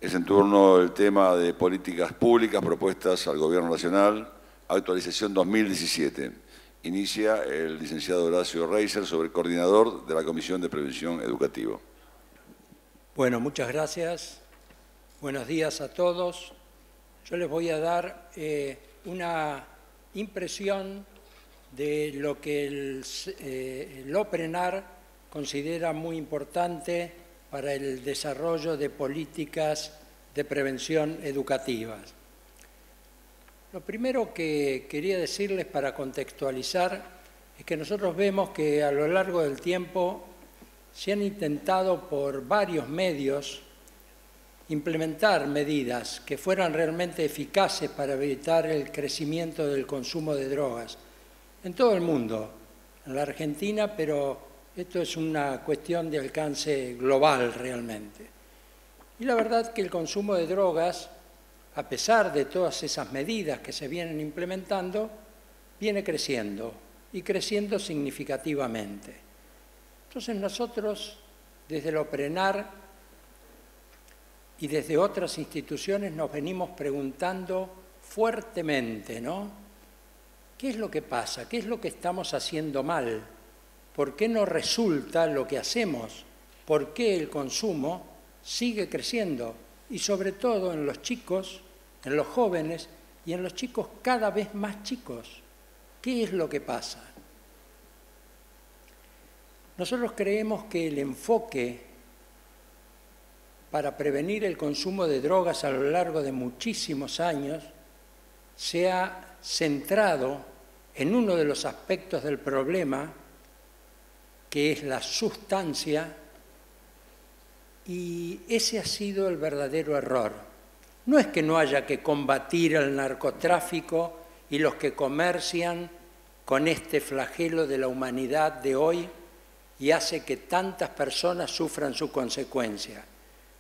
Es en turno el tema de políticas públicas propuestas al Gobierno Nacional, actualización 2017. Inicia el licenciado Horacio Reiser, sobre coordinador de la Comisión de Prevención Educativa. Bueno, muchas gracias. Buenos días a todos. Yo les voy a dar una impresión de lo que el OPRENAR considera muy importante para el desarrollo de políticas de prevención educativas. Lo primero que quería decirles para contextualizar es que nosotros vemos que a lo largo del tiempo se han intentado por varios medios implementar medidas que fueran realmente eficaces para evitar el crecimiento del consumo de drogas en todo el mundo, en la Argentina, pero esto es una cuestión de alcance global realmente. Y la verdad que el consumo de drogas, a pesar de todas esas medidas que se vienen implementando, viene creciendo y creciendo significativamente. Entonces nosotros, desde el OPRENAR y desde otras instituciones, nos venimos preguntando fuertemente, ¿no? ¿Qué es lo que pasa? ¿Qué es lo que estamos haciendo mal? ¿Por qué no resulta lo que hacemos? ¿Por qué el consumo sigue creciendo? Y sobre todo en los chicos, en los jóvenes y en los chicos cada vez más chicos. ¿Qué es lo que pasa? Nosotros creemos que el enfoque para prevenir el consumo de drogas a lo largo de muchísimos años se ha centrado en uno de los aspectos del problema, que es la sustancia, y ese ha sido el verdadero error. No es que no haya que combatir el narcotráfico y los que comercian con este flagelo de la humanidad de hoy y hace que tantas personas sufran su consecuencia.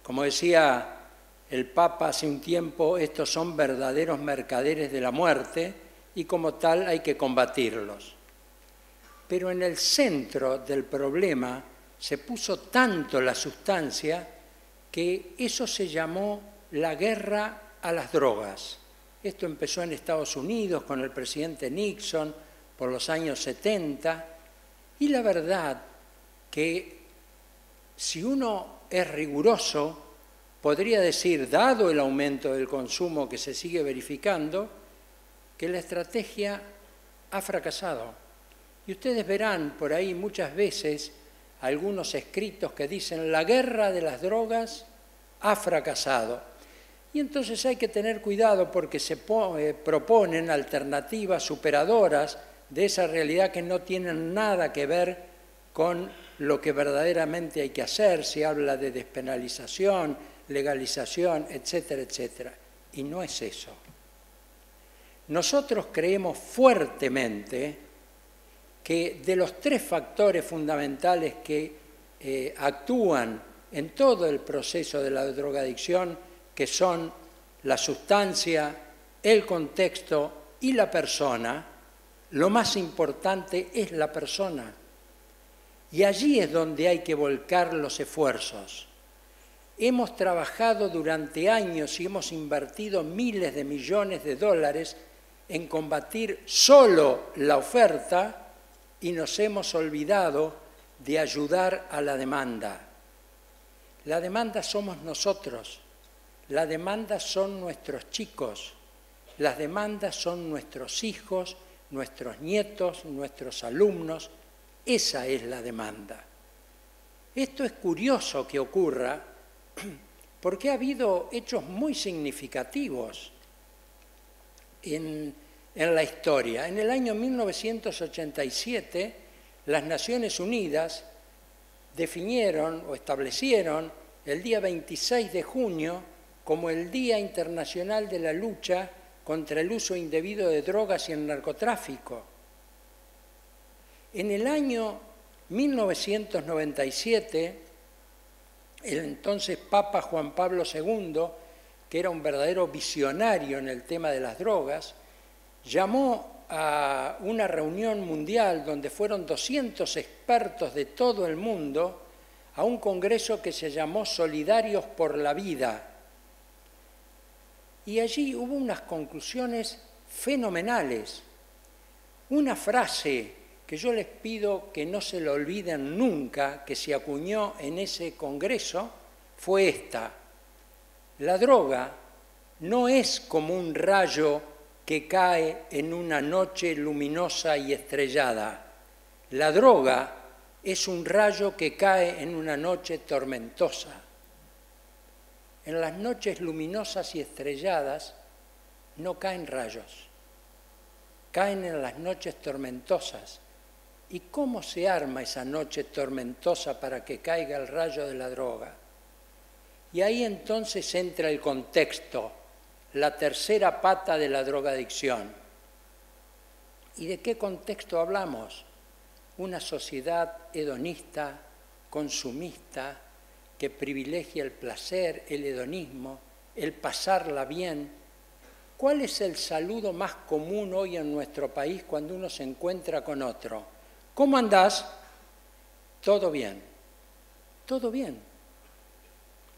Como decía el Papa hace un tiempo, estos son verdaderos mercaderes de la muerte y como tal hay que combatirlos. Pero en el centro del problema se puso tanto la sustancia que eso se llamó la guerra a las drogas. Esto empezó en Estados Unidos con el presidente Nixon por los años 70 y la verdad que si uno es riguroso podría decir, dado el aumento del consumo que se sigue verificando, que la estrategia ha fracasado. Y ustedes verán por ahí muchas veces algunos escritos que dicen la guerra de las drogas ha fracasado. Y entonces hay que tener cuidado porque se proponen alternativas superadoras de esa realidad que no tienen nada que ver con lo que verdaderamente hay que hacer. Se habla de despenalización, legalización, etcétera, etcétera. Y no es eso. Nosotros creemos fuertemente que de los tres factores fundamentales que actúan en todo el proceso de la drogadicción, que son la sustancia, el contexto y la persona, lo más importante es la persona. Y allí es donde hay que volcar los esfuerzos. Hemos trabajado durante años y hemos invertido miles de millones de dólares en combatir solo la oferta y nos hemos olvidado de ayudar a la demanda. La demanda somos nosotros, la demanda son nuestros chicos, las demandas son nuestros hijos, nuestros nietos, nuestros alumnos. Esa es la demanda. Esto es curioso que ocurra porque ha habido hechos muy significativos en la historia. En el año 1987, las Naciones Unidas definieron o establecieron el día 26 de junio como el Día Internacional de la Lucha contra el uso indebido de drogas y el narcotráfico. En el año 1997, el entonces Papa Juan Pablo II, que era un verdadero visionario en el tema de las drogas, llamó a una reunión mundial donde fueron 200 expertos de todo el mundo a un congreso que se llamó Solidarios por la Vida. Y allí hubo unas conclusiones fenomenales. Una frase que yo les pido que no se la olviden nunca, que se acuñó en ese congreso, fue esta: la droga no es como un rayo que cae en una noche luminosa y estrellada. La droga es un rayo que cae en una noche tormentosa. En las noches luminosas y estrelladas no caen rayos, caen en las noches tormentosas. ¿Y cómo se arma esa noche tormentosa para que caiga el rayo de la droga? Y ahí entonces entra el contexto, la tercera pata de la drogadicción. ¿Y de qué contexto hablamos? Una sociedad hedonista, consumista, que privilegia el placer, el hedonismo, el pasarla bien. ¿Cuál es el saludo más común hoy en nuestro país cuando uno se encuentra con otro? ¿Cómo andás? Todo bien. Todo bien.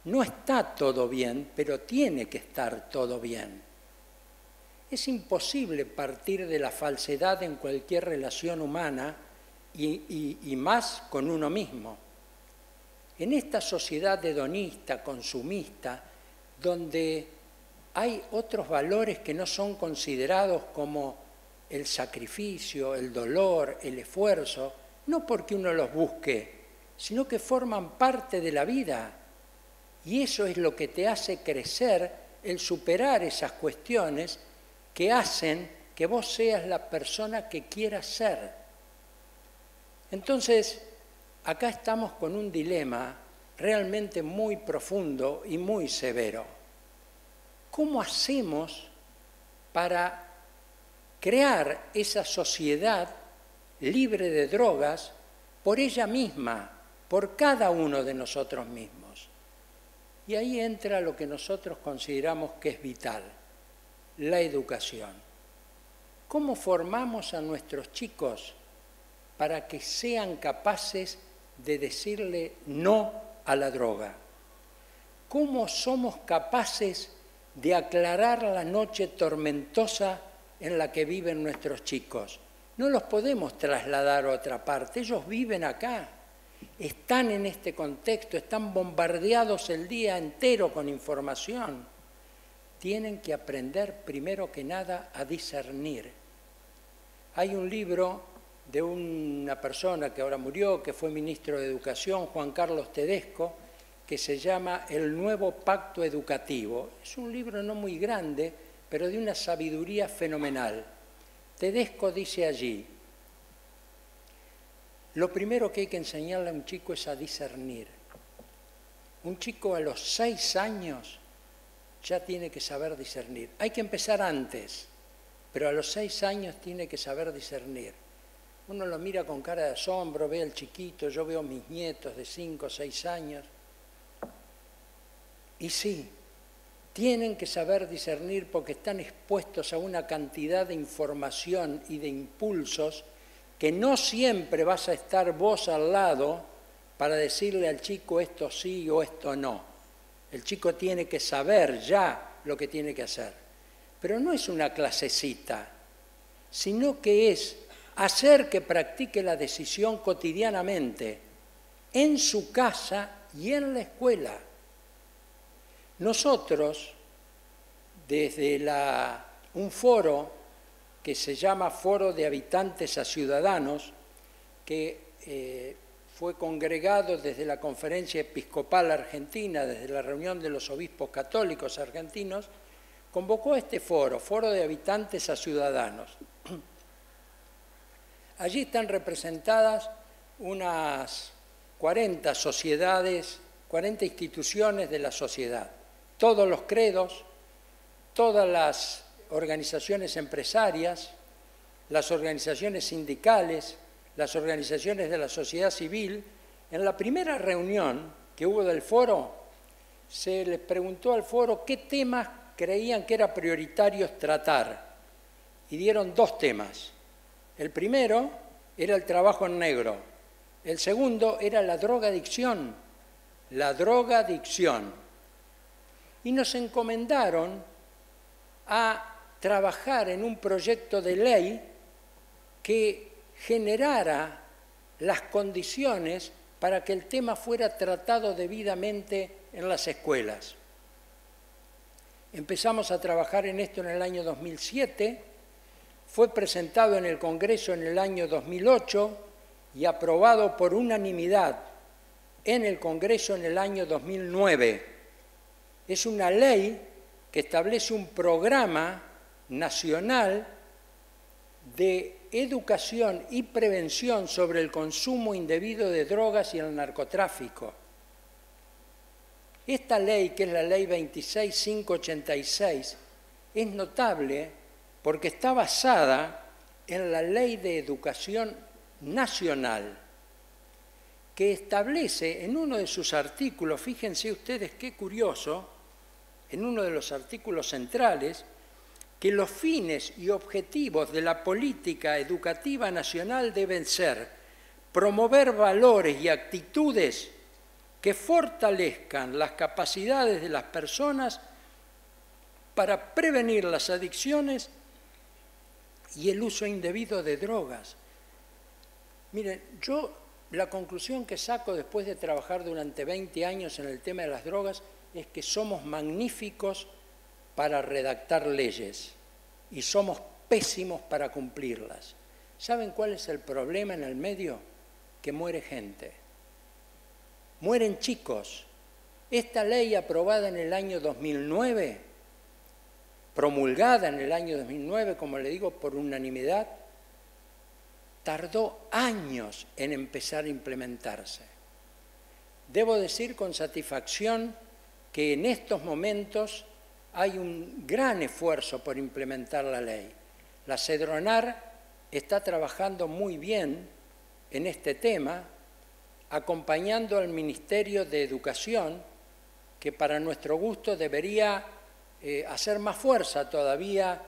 No está todo bien, pero tiene que estar todo bien. Es imposible partir de la falsedad en cualquier relación humana y más con uno mismo. En esta sociedad hedonista, consumista, donde hay otros valores que no son considerados como el sacrificio, el dolor, el esfuerzo, no porque uno los busque, sino que forman parte de la vida. Y eso es lo que te hace crecer, el superar esas cuestiones que hacen que vos seas la persona que quieras ser. Entonces, acá estamos con un dilema realmente muy profundo y muy severo. ¿Cómo hacemos para crear esa sociedad libre de drogas por ella misma, por cada uno de nosotros mismos? Y ahí entra lo que nosotros consideramos que es vital, la educación. ¿Cómo formamos a nuestros chicos para que sean capaces de decirle no a la droga? ¿Cómo somos capaces de aclarar la noche tormentosa en la que viven nuestros chicos? No los podemos trasladar a otra parte, ellos viven acá, están en este contexto, están bombardeados el día entero con información. Tienen que aprender primero que nada a discernir. Hay un libro de una persona que ahora murió, que fue ministro de Educación, Juan Carlos Tedesco, que se llama El Nuevo Pacto Educativo. Es un libro no muy grande, pero de una sabiduría fenomenal. Tedesco dice allí: lo primero que hay que enseñarle a un chico es a discernir. Un chico a los 6 años ya tiene que saber discernir. Hay que empezar antes, pero a los 6 años tiene que saber discernir. Uno lo mira con cara de asombro, ve al chiquito, yo veo mis nietos de 5 o 6 años. Y sí, tienen que saber discernir porque están expuestos a una cantidad de información y de impulsos que no siempre vas a estar vos al lado para decirle al chico esto sí o esto no. El chico tiene que saber ya lo que tiene que hacer. Pero no es una clasecita, sino que es hacer que practique la decisión cotidianamente, en su casa y en la escuela. Nosotros, desde un foro que se llama Foro de Habitantes a Ciudadanos, que fue congregado desde la Conferencia Episcopal Argentina, desde la reunión de los obispos católicos argentinos, convocó a este foro, Foro de Habitantes a Ciudadanos. Allí están representadas unas 40 sociedades, 40 instituciones de la sociedad, todos los credos, todas las organizaciones empresarias, las organizaciones sindicales, las organizaciones de la sociedad civil. En la primera reunión que hubo del foro, se les preguntó al foro qué temas creían que era prioritarios tratar, y dieron 2 temas. El primero era el trabajo en negro, el segundo era la drogadicción, y nos encomendaron a trabajar en un proyecto de ley que generara las condiciones para que el tema fuera tratado debidamente en las escuelas. Empezamos a trabajar en esto en el año 2007, fue presentado en el Congreso en el año 2008 y aprobado por unanimidad en el Congreso en el año 2009. Es una ley que establece un programa nacional de educación y prevención sobre el consumo indebido de drogas y el narcotráfico. Esta ley, que es la ley 26586, es notable porque está basada en la Ley de Educación Nacional, que establece en uno de sus artículos, fíjense ustedes qué curioso, en uno de los artículos centrales, que los fines y objetivos de la política educativa nacional deben ser promover valores y actitudes que fortalezcan las capacidades de las personas para prevenir las adicciones y el uso indebido de drogas. Miren, yo la conclusión que saco después de trabajar durante 20 años en el tema de las drogas es que somos magníficos para redactar leyes y somos pésimos para cumplirlas. ¿Saben cuál es el problema en el medio? Que muere gente. Mueren chicos. Esta ley aprobada en el año 2009, promulgada en el año 2009, como le digo, por unanimidad, tardó años en empezar a implementarse. Debo decir con satisfacción que en estos momentos hay un gran esfuerzo por implementar la ley. La CEDRONAR está trabajando muy bien en este tema, acompañando al Ministerio de Educación, que para nuestro gusto debería hacer más fuerza todavía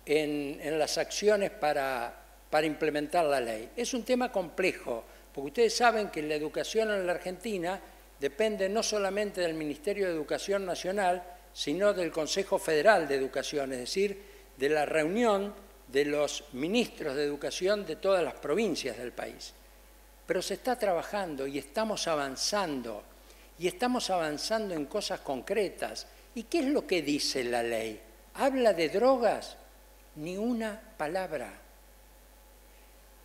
en las acciones para implementar la ley. Es un tema complejo, porque ustedes saben que la educación en la Argentina depende no solamente del Ministerio de Educación Nacional, sino del Consejo Federal de Educación, es decir, de la reunión de los ministros de educación de todas las provincias del país. Pero se está trabajando y estamos avanzando en cosas concretas. ¿Y qué es lo que dice la ley? ¿Habla de drogas? Ni una palabra.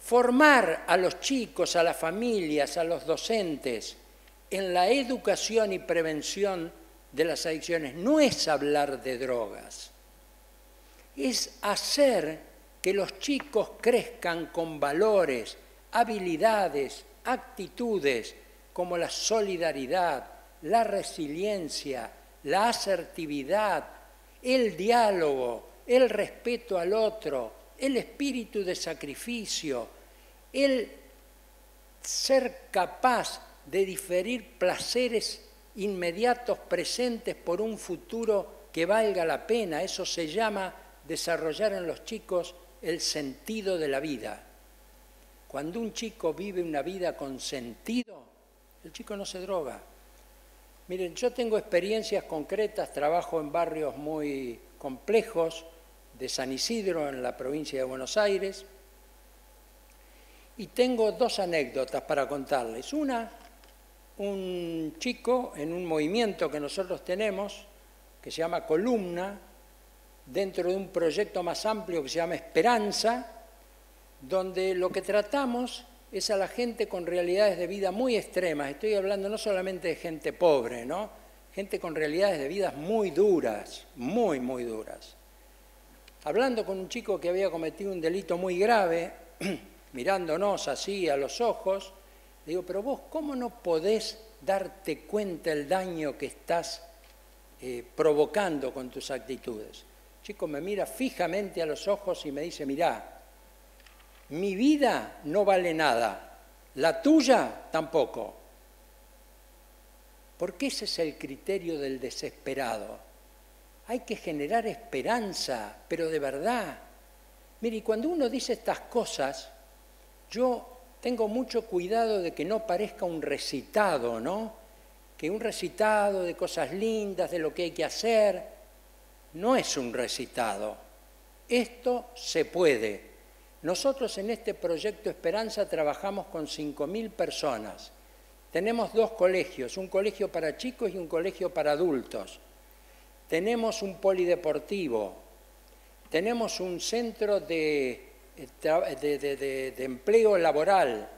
Formar a los chicos, a las familias, a los docentes en la educación y prevención de las adicciones no es hablar de drogas, es hacer que los chicos crezcan con valores, habilidades, actitudes como la solidaridad, la resiliencia, la asertividad, el diálogo, el respeto al otro, el espíritu de sacrificio, el ser capaz de diferir placeres inmediatos presentes por un futuro que valga la pena. Eso se llama desarrollar en los chicos el sentido de la vida. Cuando un chico vive una vida con sentido, el chico no se droga. Miren, yo tengo experiencias concretas, trabajo en barrios muy complejos de San Isidro, en la provincia de Buenos Aires, y tengo dos anécdotas para contarles. Una, un chico en un movimiento que nosotros tenemos, que se llama Columna, dentro de un proyecto más amplio que se llama Esperanza, donde lo que tratamos es a la gente con realidades de vida muy extremas. Estoy hablando no solamente de gente pobre, ¿no? Gente con realidades de vida muy duras, muy, muy duras. Hablando con un chico que había cometido un delito muy grave, mirándonos así a los ojos, le digo, pero vos, ¿cómo no podés darte cuenta el daño que estás provocando con tus actitudes? El chico me mira fijamente a los ojos y me dice, mirá, mi vida no vale nada, la tuya tampoco. Porque ese es el criterio del desesperado. Hay que generar esperanza, pero de verdad. Mire, y cuando uno dice estas cosas, yo tengo mucho cuidado de que no parezca un recitado, ¿no? Que un recitado de cosas lindas, de lo que hay que hacer. no es un recitado. Esto se puede. Nosotros en este proyecto Esperanza trabajamos con 5.000 personas. Tenemos 2 colegios, un colegio para chicos y un colegio para adultos. Tenemos un polideportivo, tenemos un centro de empleo laboral,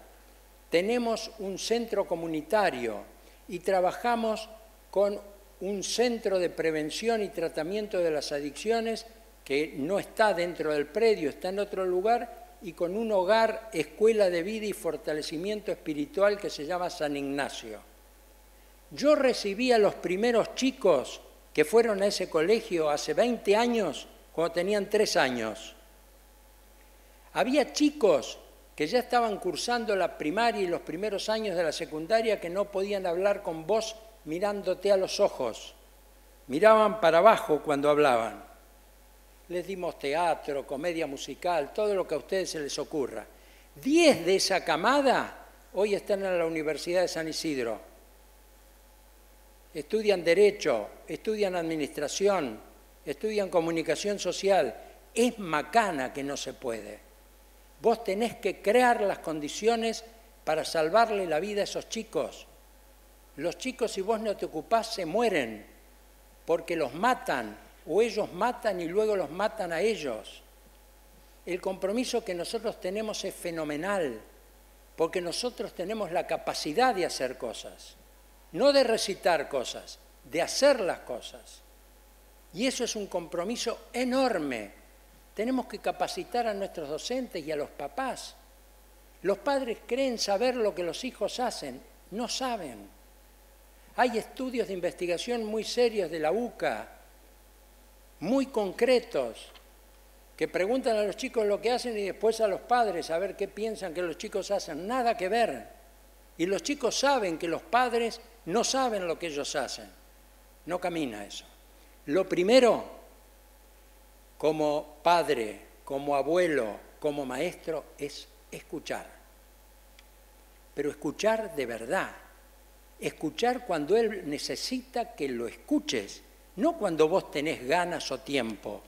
tenemos un centro comunitario y trabajamos con un centro de prevención y tratamiento de las adicciones que no está dentro del predio, está en otro lugar, y con un hogar, escuela de vida y fortalecimiento espiritual que se llama San Ignacio. Yo recibí a los primeros chicos que fueron a ese colegio hace 20 años, cuando tenían 3 años. Había chicos que ya estaban cursando la primaria y los primeros años de la secundaria que no podían hablar con vos mirándote a los ojos. Miraban para abajo cuando hablaban. Les dimos teatro, comedia musical, todo lo que a ustedes se les ocurra. 10 de esa camada hoy están en la Universidad de San Isidro. Estudian Derecho, estudian Administración, estudian Comunicación Social. Es macana que no se puede. Vos tenés que crear las condiciones para salvarle la vida a esos chicos. Los chicos, si vos no te ocupás, se mueren porque los matan o ellos matan y luego los matan a ellos. El compromiso que nosotros tenemos es fenomenal porque nosotros tenemos la capacidad de hacer cosas, no de recitar cosas, de hacer las cosas. Y eso es un compromiso enorme. Tenemos que capacitar a nuestros docentes y a los papás. Los padres creen saber lo que los hijos hacen, no saben. Hay estudios de investigación muy serios de la UCA, muy concretos, que preguntan a los chicos lo que hacen y después a los padres a ver qué piensan que los chicos hacen. Nada que ver. Y los chicos saben que los padres no saben lo que ellos hacen. No camina eso. Lo primero, como padre, como abuelo, como maestro, es escuchar. Pero escuchar de verdad. Escuchar cuando él necesita que lo escuches, no cuando vos tenés ganas o tiempo.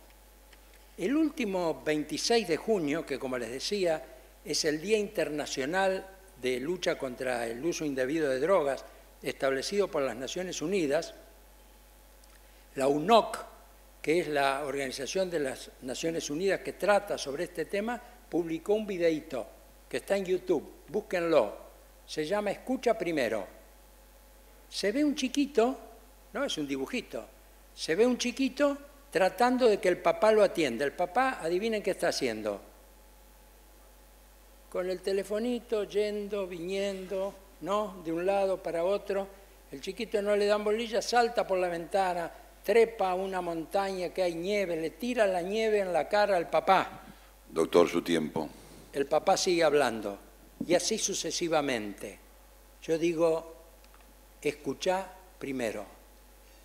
El último 26 de junio, que como les decía, es el Día Internacional de Lucha contra el Uso Indebido de Drogas, establecido por las Naciones Unidas, la UNOC, que es la Organización de las Naciones Unidas que trata sobre este tema, publicó un videíto que está en YouTube, búsquenlo, se llama Escucha Primero. Se ve un chiquito, no es un dibujito, se ve un chiquito tratando de que el papá lo atienda. El papá, adivinen qué está haciendo. Con el telefonito, yendo, viniendo, ¿no? De un lado para otro. El chiquito no le dan bolilla, salta por la ventana, trepa a una montaña que hay nieve, le tira la nieve en la cara al papá. Doctor, su tiempo. El papá sigue hablando, y así sucesivamente. Yo digo, escuchá primero.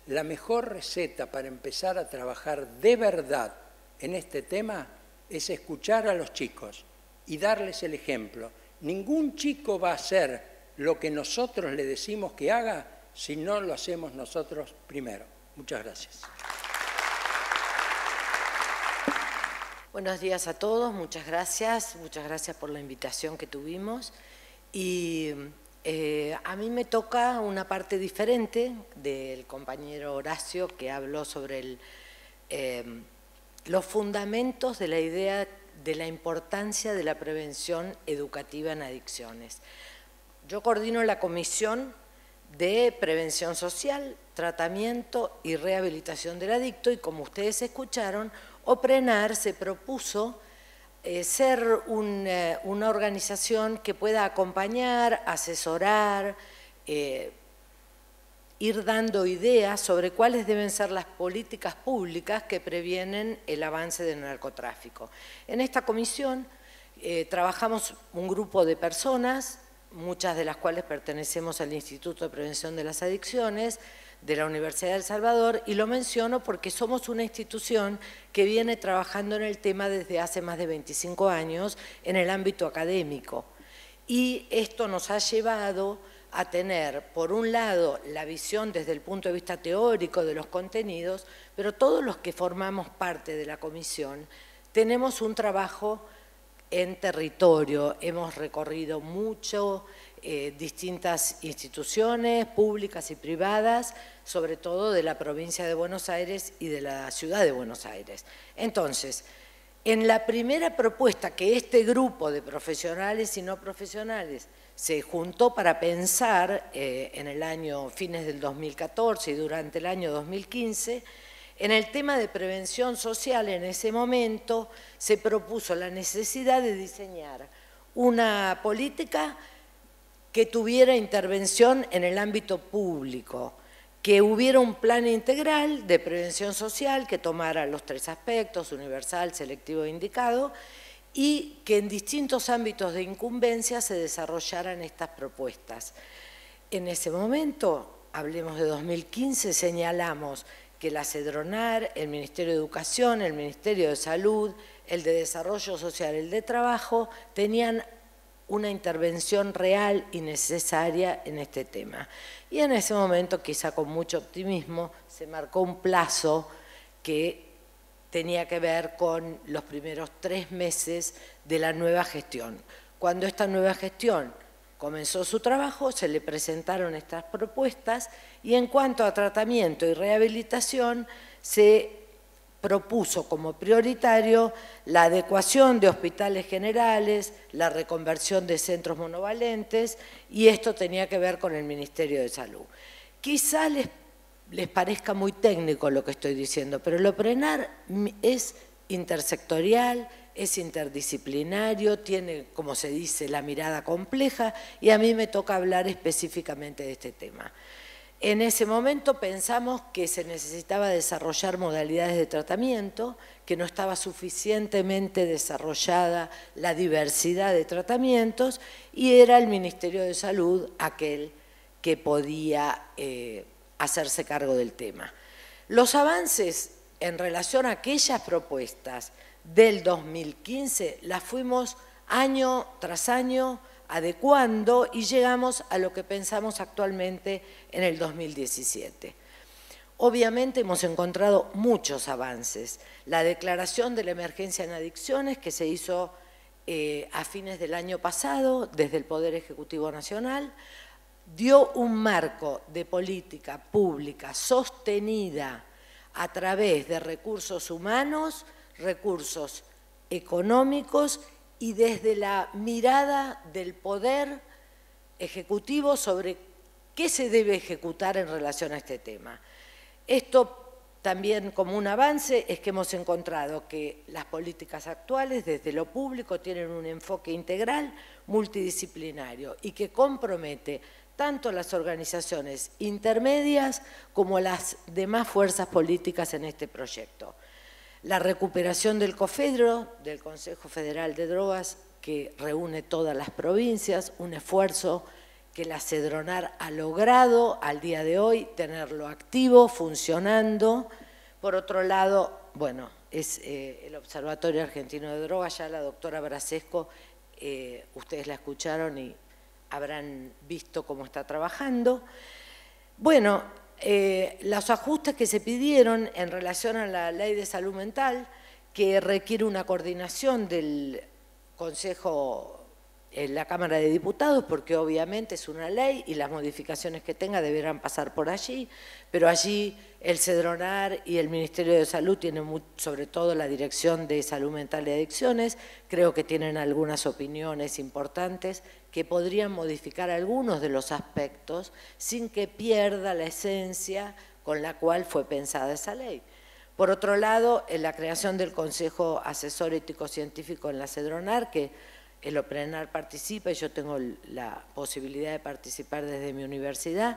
La mejor receta para empezar a trabajar de verdad en este tema es escuchar a los chicos y darles el ejemplo. Ningún chico va a hacer lo que nosotros le decimos que haga si no lo hacemos nosotros primero. Muchas gracias. Buenos días a todos, muchas gracias por la invitación que tuvimos. Y a mí me toca una parte diferente del compañero Horacio que habló sobre los fundamentos de la idea de la importancia de la prevención educativa en adicciones. Yo coordino la Comisión de Prevención Social, Tratamiento y Rehabilitación del Adicto y como ustedes escucharon, OPRENAR se propuso ser una organización que pueda acompañar, asesorar, ir dando ideas sobre cuáles deben ser las políticas públicas que previenen el avance del narcotráfico. En esta comisión trabajamos un grupo de personas, muchas de las cuales pertenecemos al Instituto de Prevención de las Adicciones de la Universidad de El Salvador, y lo menciono porque somos una institución que viene trabajando en el tema desde hace más de 25 años en el ámbito académico. Y esto nos ha llevado a tener, por un lado, la visión desde el punto de vista teórico de los contenidos, pero todos los que formamos parte de la comisión tenemos un trabajo en territorio. Hemos recorrido mucho distintas instituciones públicas y privadas, sobre todo de la provincia de Buenos Aires y de la ciudad de Buenos Aires. Entonces, en la primera propuesta que este grupo de profesionales y no profesionales se juntó para pensar en el año fines del 2014 y durante el año 2015, en el tema de prevención social en ese momento se propuso la necesidad de diseñar una política que tuviera intervención en el ámbito público, que hubiera un plan integral de prevención social que tomara los 3 aspectos, universal, selectivo e indicado, y que en distintos ámbitos de incumbencia se desarrollaran estas propuestas. En ese momento, hablemos de 2015, señalamos que la CEDRONAR, el Ministerio de Educación, el Ministerio de Salud, el de Desarrollo Social, el de Trabajo, tenían una intervención real y necesaria en este tema. Y en ese momento, quizá con mucho optimismo, se marcó un plazo que tenía que ver con los primeros 3 meses de la nueva gestión. Cuando esta nueva gestión comenzó su trabajo, se le presentaron estas propuestas y en cuanto a tratamiento y rehabilitación, se propuso como prioritario la adecuación de hospitales generales, la reconversión de centros monovalentes, y esto tenía que ver con el Ministerio de Salud. Quizá les parezca muy técnico lo que estoy diciendo, pero el OPRENAR es intersectorial, es interdisciplinario, tiene, como se dice, la mirada compleja, y a mí me toca hablar específicamente de este tema. En ese momento pensamos que se necesitaba desarrollar modalidades de tratamiento, que no estaba suficientemente desarrollada la diversidad de tratamientos, y era el Ministerio de Salud aquel que podía hacerse cargo del tema. Los avances en relación a aquellas propuestas del 2015 las fuimos año tras año adecuando y llegamos a lo que pensamos actualmente en el 2017. Obviamente hemos encontrado muchos avances. La declaración de la emergencia en adicciones que se hizo a fines del año pasado desde el Poder Ejecutivo Nacional dio un marco de política pública sostenida a través de recursos humanos, recursos económicos y desde la mirada del Poder Ejecutivo sobre qué se debe ejecutar en relación a este tema. Esto también como un avance es que hemos encontrado que las políticas actuales desde lo público tienen un enfoque integral, multidisciplinario y que compromete tanto las organizaciones intermedias como las demás fuerzas políticas en este proyecto. La recuperación del COFEDRO, del Consejo Federal de Drogas, que reúne todas las provincias, un esfuerzo que la CEDRONAR ha logrado al día de hoy, tenerlo activo, funcionando. Por otro lado, bueno, es el Observatorio Argentino de Drogas, ya la doctora Brasesco, ustedes la escucharon y habrán visto cómo está trabajando. Bueno, los ajustes que se pidieron en relación a la Ley de Salud Mental, que requiere una coordinación del Consejo en la Cámara de Diputados, porque obviamente es una ley y las modificaciones que tenga deberán pasar por allí, pero allí el CEDRONAR y el Ministerio de Salud tienen sobre todo la Dirección de Salud Mental y Adicciones, creo que tienen algunas opiniones importantes que podrían modificar algunos de los aspectos sin que pierda la esencia con la cual fue pensada esa ley. Por otro lado, en la creación del Consejo Asesor Ético-Científico en la CEDRONAR, que el OPRENAR participa y yo tengo la posibilidad de participar desde mi universidad,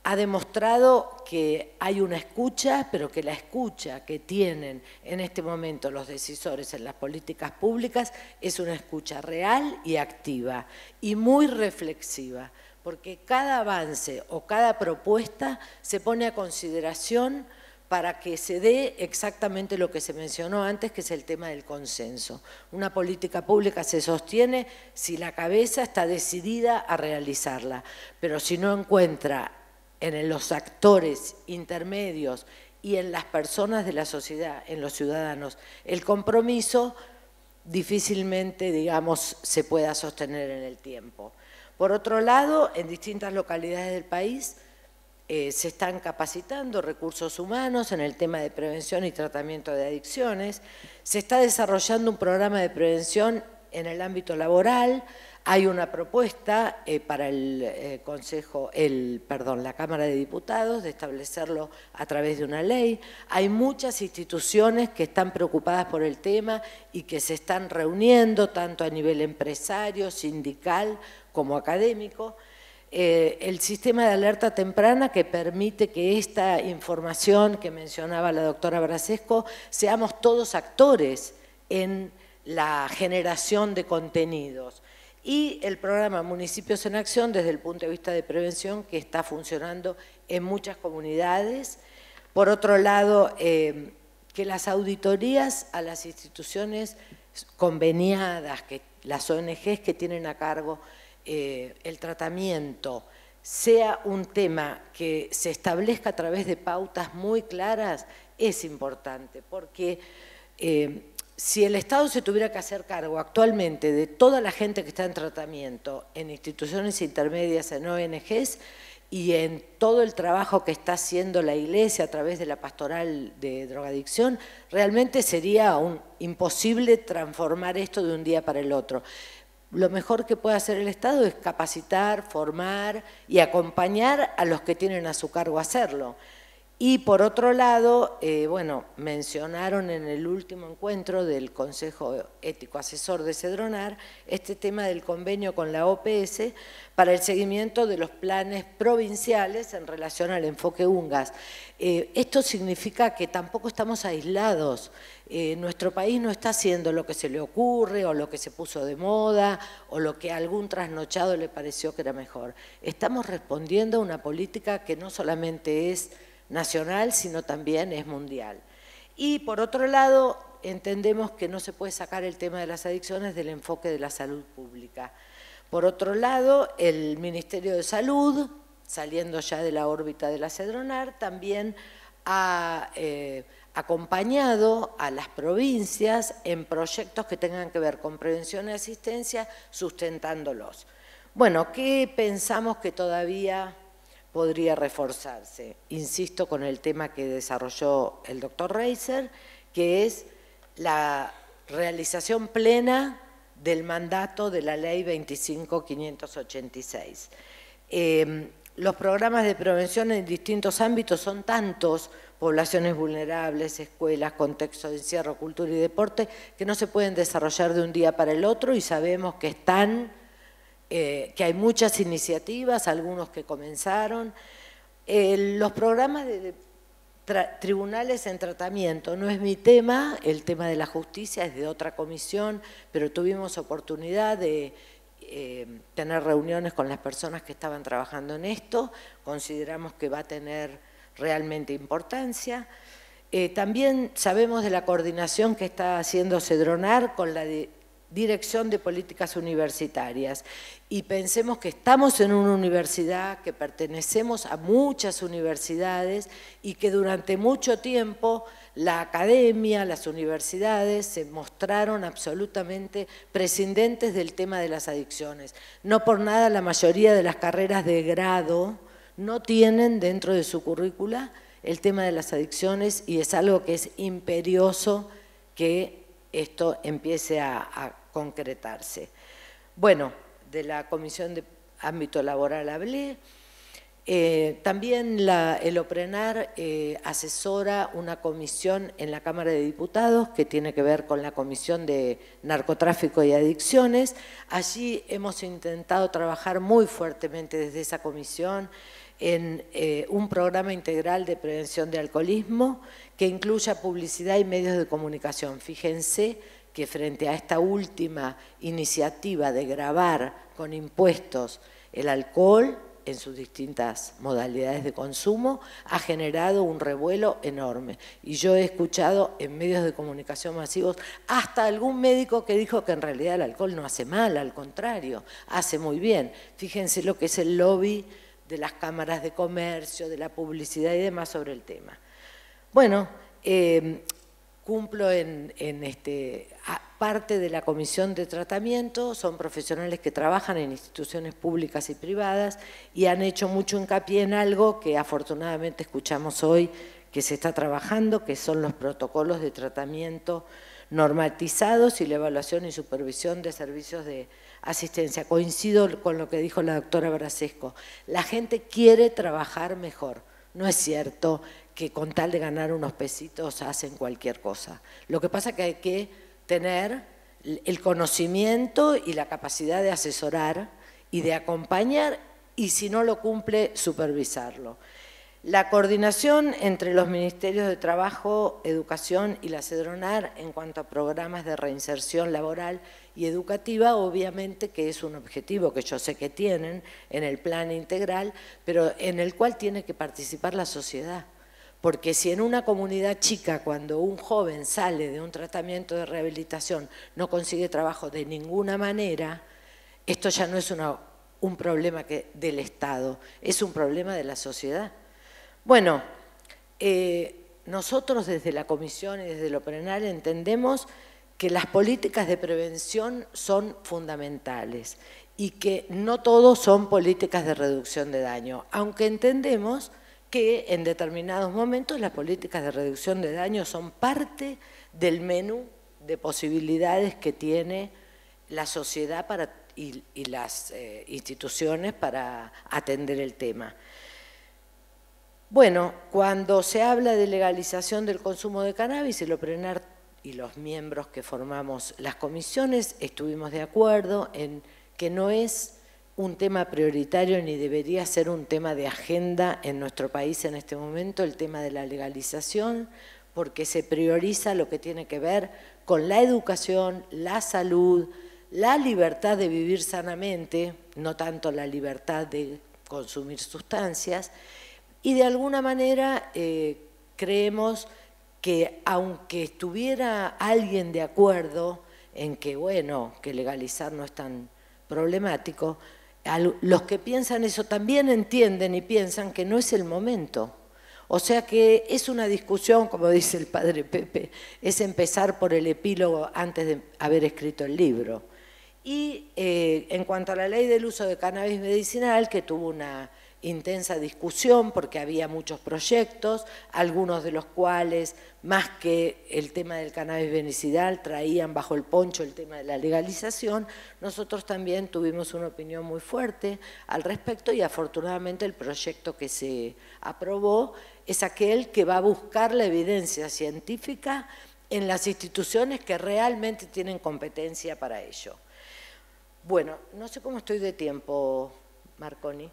ha demostrado que hay una escucha, pero que la escucha que tienen en este momento los decisores en las políticas públicas es una escucha real y activa y muy reflexiva, porque cada avance o cada propuesta se pone a consideración para que se dé exactamente lo que se mencionó antes, que es el tema del consenso. Una política pública se sostiene si la cabeza está decidida a realizarla, pero si no encuentra en los actores intermedios y en las personas de la sociedad, en los ciudadanos, el compromiso, difícilmente, digamos, se pueda sostener en el tiempo. Por otro lado, en distintas localidades del país se están capacitando recursos humanos en el tema de prevención y tratamiento de adicciones, se está desarrollando un programa de prevención en el ámbito laboral, hay una propuesta para la Cámara de Diputados de establecerlo a través de una ley. Hay muchas instituciones que están preocupadas por el tema y que se están reuniendo tanto a nivel empresario, sindical como académico. El sistema de alerta temprana que permite que esta información que mencionaba la doctora Brasesco, seamos todos actores en la generación de contenidos. Y el programa Municipios en Acción desde el punto de vista de prevención que está funcionando en muchas comunidades. Por otro lado, que las auditorías a las instituciones conveniadas, que las ONGs que tienen a cargo el tratamiento, sea un tema que se establezca a través de pautas muy claras, es importante, porque si el Estado se tuviera que hacer cargo actualmente de toda la gente que está en tratamiento en instituciones intermedias, en ONGs, y en todo el trabajo que está haciendo la Iglesia a través de la pastoral de drogadicción, realmente sería imposible transformar esto de un día para el otro. Lo mejor que puede hacer el Estado es capacitar, formar y acompañar a los que tienen a su cargo hacerlo. Y por otro lado, bueno, mencionaron en el último encuentro del Consejo Ético Asesor de Cedronar este tema del convenio con la OPS para el seguimiento de los planes provinciales en relación al enfoque UNGAS. Esto significa que tampoco estamos aislados. Nuestro país no está haciendo lo que se le ocurre o lo que se puso de moda o lo que a algún trasnochado le pareció que era mejor. Estamos respondiendo a una política que no solamente es nacional, sino también es mundial. Y por otro lado, entendemos que no se puede sacar el tema de las adicciones del enfoque de la salud pública. Por otro lado, el Ministerio de Salud, saliendo ya de la órbita de la Cedronar, también ha acompañado a las provincias en proyectos que tengan que ver con prevención y asistencia, sustentándolos. Bueno, ¿qué pensamos que todavía podría reforzarse? Insisto con el tema que desarrolló el doctor Reiser, que es la realización plena del mandato de la Ley 25.586. Los programas de prevención en distintos ámbitos son tantos, poblaciones vulnerables, escuelas, contexto de encierro, cultura y deporte, que no se pueden desarrollar de un día para el otro y sabemos que que hay muchas iniciativas, algunos que comenzaron. Los programas de tribunales en tratamiento no es mi tema, el tema de la justicia es de otra comisión, pero tuvimos oportunidad de tener reuniones con las personas que estaban trabajando en esto, consideramos que va a tener realmente importancia. También sabemos de la coordinación que está haciendo Cedronar con la Dirección de Políticas Universitarias y pensemos que estamos en una universidad, que pertenecemos a muchas universidades y que durante mucho tiempo la academia, las universidades se mostraron absolutamente prescindentes del tema de las adicciones. No por nada la mayoría de las carreras de grado no tienen dentro de su currícula el tema de las adicciones y es algo que es imperioso que esto empiece a concretarse. Bueno, de la Comisión de Ámbito Laboral hablé. También el OPRENAR asesora una comisión en la Cámara de Diputados que tiene que ver con la Comisión de Narcotráfico y Adicciones. Allí hemos intentado trabajar muy fuertemente desde esa comisión en un programa integral de prevención de alcoholismo que incluya publicidad y medios de comunicación. Fíjense que frente a esta última iniciativa de gravar con impuestos el alcohol, en sus distintas modalidades de consumo, ha generado un revuelo enorme. Y yo he escuchado en medios de comunicación masivos hasta algún médico que dijo que en realidad el alcohol no hace mal, al contrario, hace muy bien. Fíjense lo que es el lobby de las cámaras de comercio, de la publicidad y demás sobre el tema. Bueno, cumplo en parte de la comisión de tratamiento, son profesionales que trabajan en instituciones públicas y privadas y han hecho mucho hincapié en algo que afortunadamente escuchamos hoy que se está trabajando, que son los protocolos de tratamiento normatizados y la evaluación y supervisión de servicios de asistencia. Coincido con lo que dijo la doctora Brasesco, la gente quiere trabajar mejor, no es cierto que con tal de ganar unos pesitos hacen cualquier cosa. Lo que pasa es que hay que tener el conocimiento y la capacidad de asesorar y de acompañar y si no lo cumple, supervisarlo. La coordinación entre los Ministerios de Trabajo, Educación y la CEDRONAR en cuanto a programas de reinserción laboral y educativa, obviamente que es un objetivo que yo sé que tienen en el plan integral, pero en el cual tiene que participar la sociedad. Porque si en una comunidad chica, cuando un joven sale de un tratamiento de rehabilitación, no consigue trabajo de ninguna manera, esto ya no es un problema del Estado, es un problema de la sociedad. Bueno, nosotros desde la Comisión y desde lo Oprenal entendemos que las políticas de prevención son fundamentales y que no todos son políticas de reducción de daño, aunque entendemos que en determinados momentos las políticas de reducción de daño son parte del menú de posibilidades que tiene la sociedad y las instituciones para atender el tema. Bueno, cuando se habla de legalización del consumo de cannabis, el Oprenal y los miembros que formamos las comisiones estuvimos de acuerdo en que no es un tema prioritario ni debería ser un tema de agenda en nuestro país en este momento, el tema de la legalización, porque se prioriza lo que tiene que ver con la educación, la salud, la libertad de vivir sanamente, no tanto la libertad de consumir sustancias, y de alguna manera creemos que aunque estuviera alguien de acuerdo en que, bueno, que legalizar no es tan problemático, los que piensan eso también entienden y piensan que no es el momento. O sea que es una discusión, como dice el padre Pepe, es empezar por el epílogo antes de haber escrito el libro. Y en cuanto a la ley del uso de cannabis medicinal, que tuvo una intensa discusión porque había muchos proyectos, algunos de los cuales, más que el tema del cannabis medicinal, traían bajo el poncho el tema de la legalización. Nosotros también tuvimos una opinión muy fuerte al respecto y afortunadamente el proyecto que se aprobó es aquel que va a buscar la evidencia científica en las instituciones que realmente tienen competencia para ello. Bueno, no sé cómo estoy de tiempo, Marconi.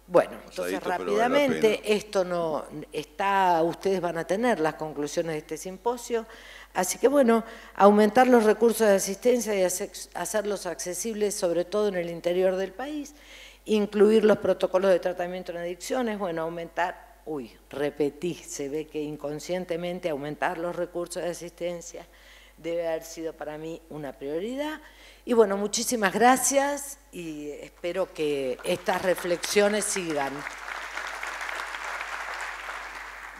Bueno, entonces rápidamente, esto no está, ustedes van a tener las conclusiones de este simposio, así que bueno, aumentar los recursos de asistencia y hacerlos accesibles sobre todo en el interior del país, incluir los protocolos de tratamiento en adicciones, bueno, aumentar, repetí, se ve que inconscientemente aumentar los recursos de asistencia debe haber sido para mí una prioridad. Y bueno, muchísimas gracias y espero que estas reflexiones sigan.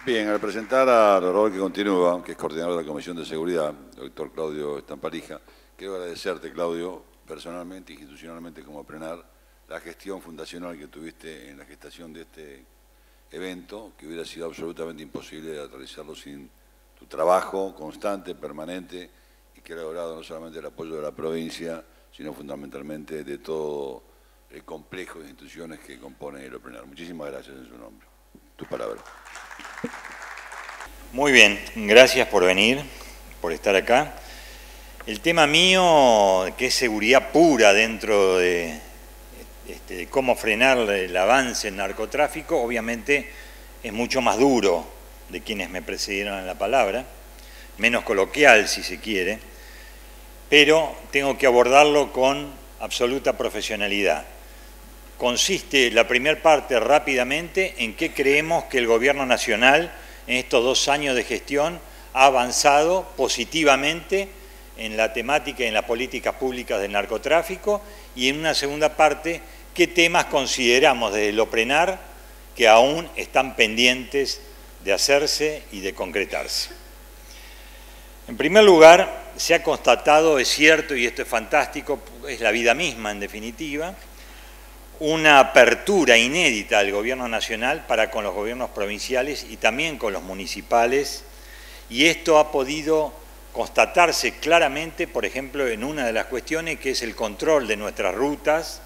Bien, al presentar a Rodolfo que continúa, que es coordinador de la Comisión de Seguridad, el doctor Claudio Estamparija, quiero agradecerte, Claudio, personalmente, institucionalmente como Oprenal, la gestión fundacional que tuviste en la gestación de este evento, que hubiera sido absolutamente imposible de realizarlo sin tu trabajo constante, permanente, y que ha logrado no solamente el apoyo de la provincia, sino fundamentalmente de todo el complejo de instituciones que compone el Oprenal. Muchísimas gracias en su nombre. Tu palabra. Muy bien, gracias por venir, por estar acá. El tema mío, que es seguridad pura dentro de cómo frenar el avance en narcotráfico, obviamente es mucho más duro de quienes me precedieron en la palabra, menos coloquial si se quiere, pero tengo que abordarlo con absoluta profesionalidad, consiste la primera parte rápidamente en qué creemos que el Gobierno Nacional en estos 2 años de gestión ha avanzado positivamente en la temática y en las políticas públicas del narcotráfico, y en una segunda parte qué temas consideramos desde el OPRENAR que aún están pendientes de hacerse y de concretarse. En primer lugar, se ha constatado, es cierto, y esto es fantástico, es la vida misma en definitiva, una apertura inédita del Gobierno Nacional para con los gobiernos provinciales y también con los municipales, y esto ha podido constatarse claramente, por ejemplo, en una de las cuestiones que es el control de nuestras rutas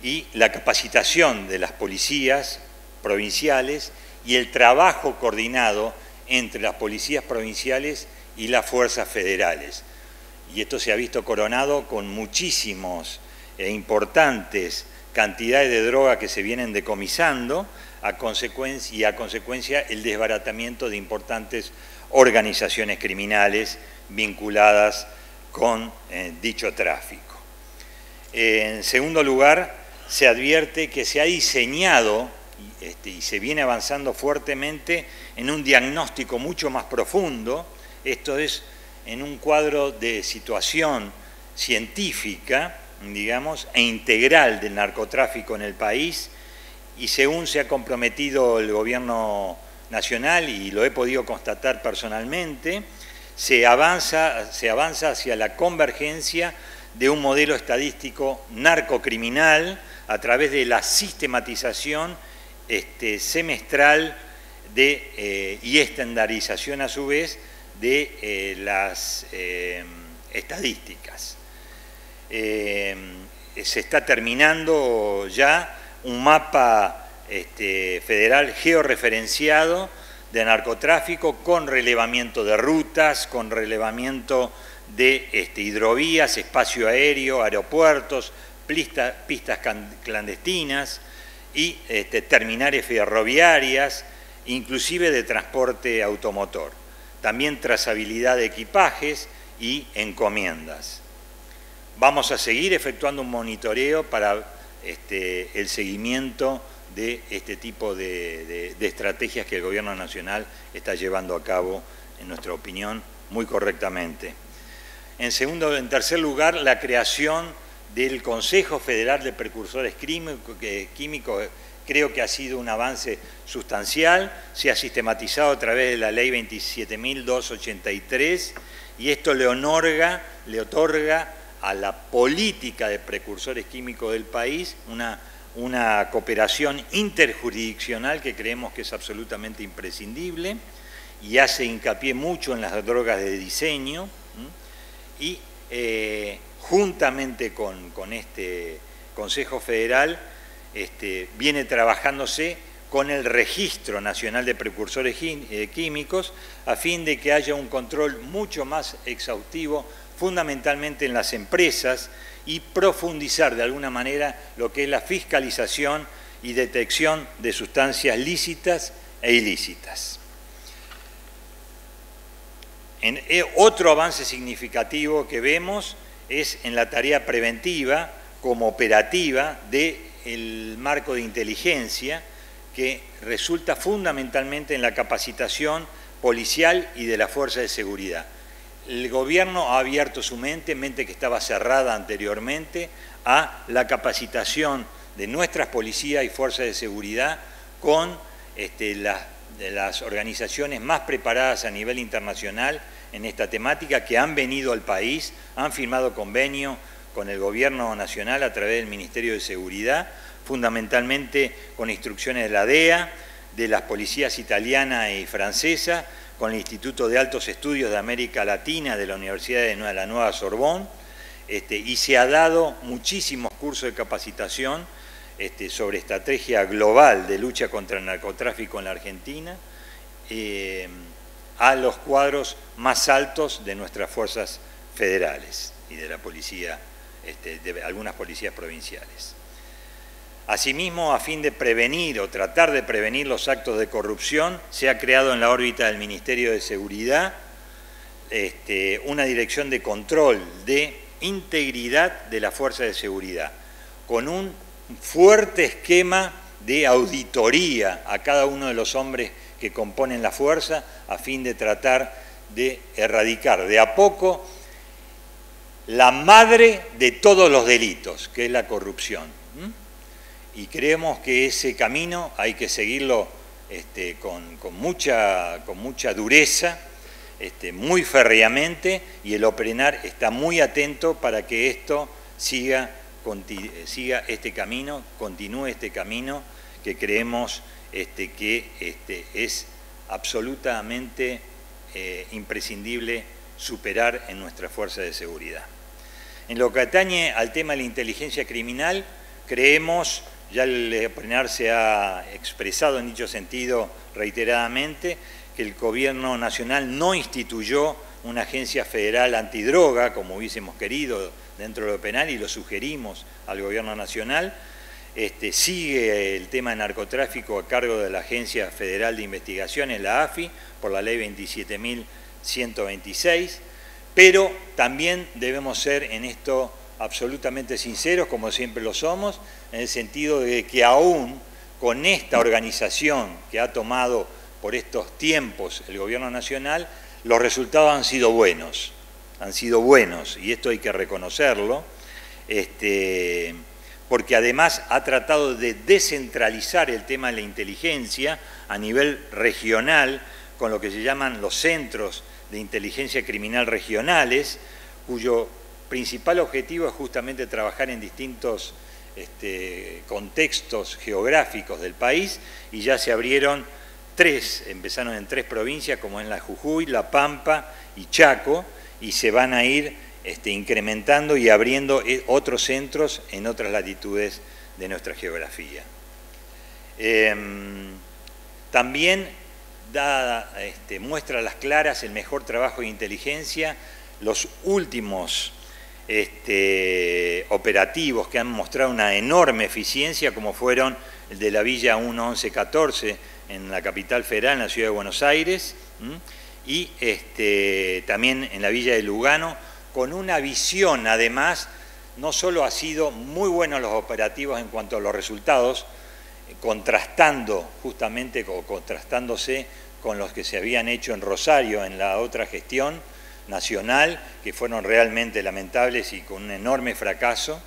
y la capacitación de las policías provinciales y el trabajo coordinado entre las policías provinciales y las fuerzas federales. Y esto se ha visto coronado con muchísimos e importantes cantidades de droga que se vienen decomisando a consecuencia el desbaratamiento de importantes organizaciones criminales vinculadas con dicho tráfico. En segundo lugar, se advierte que se ha diseñado y se viene avanzando fuertemente en un diagnóstico mucho más profundo, esto es, en un cuadro de situación científica, digamos, e integral del narcotráfico en el país, y según se ha comprometido el Gobierno Nacional, y lo he podido constatar personalmente, se avanza hacia la convergencia de un modelo estadístico narcocriminal a través de la sistematización semestral y estandarización a su vez de las estadísticas. Se está terminando ya un mapa federal georreferenciado de narcotráfico con relevamiento de rutas, con relevamiento de hidrovías, espacio aéreo, aeropuertos, pistas clandestinas y terminales ferroviarias, inclusive de transporte automotor. También trazabilidad de equipajes y encomiendas. Vamos a seguir efectuando un monitoreo para el seguimiento de este tipo de estrategias que el Gobierno Nacional está llevando a cabo, en nuestra opinión, muy correctamente. En tercer lugar, la creación del Consejo Federal de Precursores Químicos creo que ha sido un avance sustancial, se ha sistematizado a través de la Ley 27.283 y esto le otorga a la política de precursores químicos del país una cooperación interjurisdiccional que creemos que es absolutamente imprescindible y hace hincapié mucho en las drogas de diseño y juntamente con este Consejo Federal viene trabajándose con el Registro Nacional de Precursores Químicos a fin de que haya un control mucho más exhaustivo fundamentalmente en las empresas y profundizar de alguna manera lo que es la fiscalización y detección de sustancias lícitas e ilícitas. Otro avance significativo que vemos es en la tarea preventiva como operativa del marco de inteligencia que resulta fundamentalmente en la capacitación policial y de la fuerza de seguridad. El Gobierno ha abierto su mente que estaba cerrada anteriormente, a la capacitación de nuestras policías y fuerzas de seguridad con las organizaciones más preparadas a nivel internacional en esta temática, que han venido al país, han firmado convenio con el Gobierno Nacional a través del Ministerio de Seguridad, fundamentalmente con instrucciones de la DEA, de las policías italiana y francesa, con el Instituto de Altos Estudios de América Latina de la Universidad de la Nueva Sorbonne, y se ha dado muchísimos cursos de capacitación sobre estrategia global de lucha contra el narcotráfico en la Argentina, a los cuadros más altos de nuestras fuerzas federales y de la policía, de algunas policías provinciales. Asimismo, a fin de prevenir o tratar de prevenir los actos de corrupción, se ha creado en la órbita del Ministerio de Seguridad una dirección de control de integridad de la fuerza de seguridad, con un un fuerte esquema de auditoría a cada uno de los hombres que componen la fuerza a fin de tratar de erradicar de a poco la madre de todos los delitos, que es la corrupción. Y creemos que ese camino hay que seguirlo con mucha dureza, muy férreamente, y el OPRENAR está muy atento para que esto siga este camino, continúe este camino que creemos que es absolutamente imprescindible superar en nuestra fuerza de seguridad. En lo que atañe al tema de la inteligencia criminal, creemos, ya el OPRENAR se ha expresado en dicho sentido reiteradamente, que el Gobierno Nacional no instituyó una agencia federal antidroga, como hubiésemos querido dentro de lo penal, y lo sugerimos al Gobierno Nacional. Sigue el tema de narcotráfico a cargo de la Agencia Federal de Investigaciones, la AFI, por la ley 27.126, pero también debemos ser en esto absolutamente sinceros, como siempre lo somos, en el sentido de que aún con esta organización que ha tomado por estos tiempos el Gobierno Nacional, los resultados han sido buenos, y esto hay que reconocerlo, porque además ha tratado de descentralizar el tema de la inteligencia a nivel regional, con lo que se llaman los centros de inteligencia criminal regionales, cuyo principal objetivo es justamente trabajar en distintos contextos geográficos del país, y ya se abrieron empezaron en 3 provincias, como en la Jujuy, La Pampa y Chaco, y se van a ir incrementando y abriendo otros centros en otras latitudes de nuestra geografía. También muestra a las claras el mejor trabajo de inteligencia los últimos operativos que han mostrado una enorme eficiencia, como fueron el de la Villa 1-11-14 en la capital federal, en la ciudad de Buenos Aires, y también en la Villa de Lugano, con una visión, además, no solo ha sido muy buenos los operativos en cuanto a los resultados, contrastándose con los que se habían hecho en Rosario en la otra gestión nacional, que fueron realmente lamentables y con un enorme fracaso,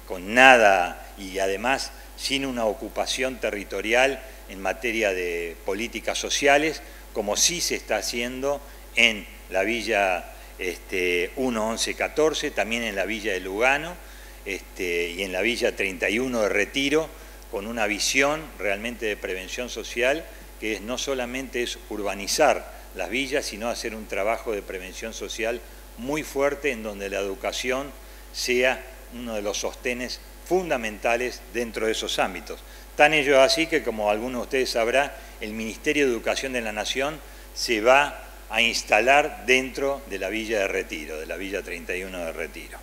con nada y además sin una ocupación territorial en materia de políticas sociales, como sí se está haciendo en la Villa 1-11-14, también en la Villa de Lugano y en la Villa 31 de Retiro, con una visión realmente de prevención social que no solamente es urbanizar las villas, sino hacer un trabajo de prevención social muy fuerte en donde la educación sea uno de los sostenes fundamentales dentro de esos ámbitos. Tan ello así que, como algunos de ustedes sabrán, el Ministerio de Educación de la Nación se va a instalar dentro de la Villa de Retiro, de la Villa 31 de Retiro.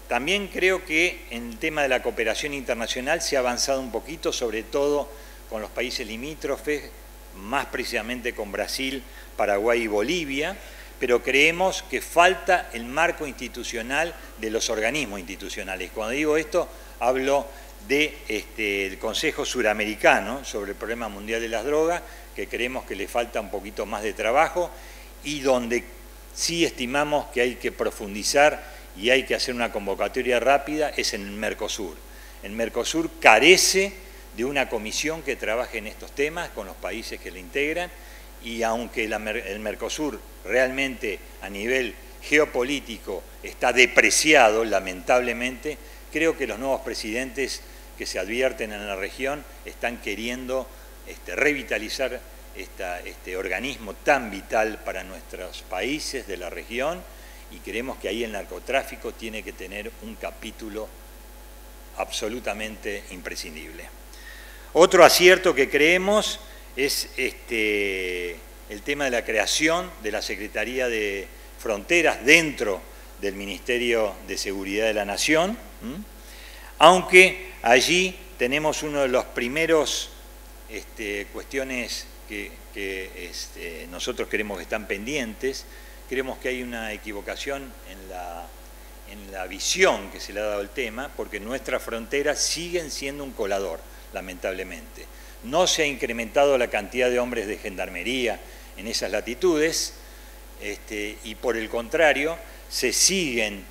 También creo que en el tema de la cooperación internacional se ha avanzado un poquito, sobre todo con los países limítrofes, más precisamente con Brasil, Paraguay y Bolivia, pero creemos que falta el marco institucional de los organismos institucionales. Cuando digo esto, hablo del Consejo Suramericano sobre el problema mundial de las drogas, que creemos que le falta un poquito más de trabajo y donde sí estimamos que hay que profundizar y hay que hacer una convocatoria rápida, es en el Mercosur. El Mercosur carece de una comisión que trabaje en estos temas con los países que le integran, y aunque el Mercosur realmente a nivel geopolítico está depreciado, lamentablemente, creo que los nuevos presidentes que se advierten en la región están queriendo revitalizar este organismo tan vital para nuestros países de la región, y creemos que ahí el narcotráfico tiene que tener un capítulo absolutamente imprescindible. Otro acierto que creemos es el tema de la creación de la Secretaría de Fronteras dentro del Ministerio de Seguridad de la Nación, aunque allí tenemos uno de los primeros cuestiones que nosotros creemos que están pendientes. Creemos que hay una equivocación en la visión que se le ha dado al tema, porque nuestras fronteras siguen siendo un colador, lamentablemente. No se ha incrementado la cantidad de hombres de gendarmería en esas latitudes, y por el contrario, se siguen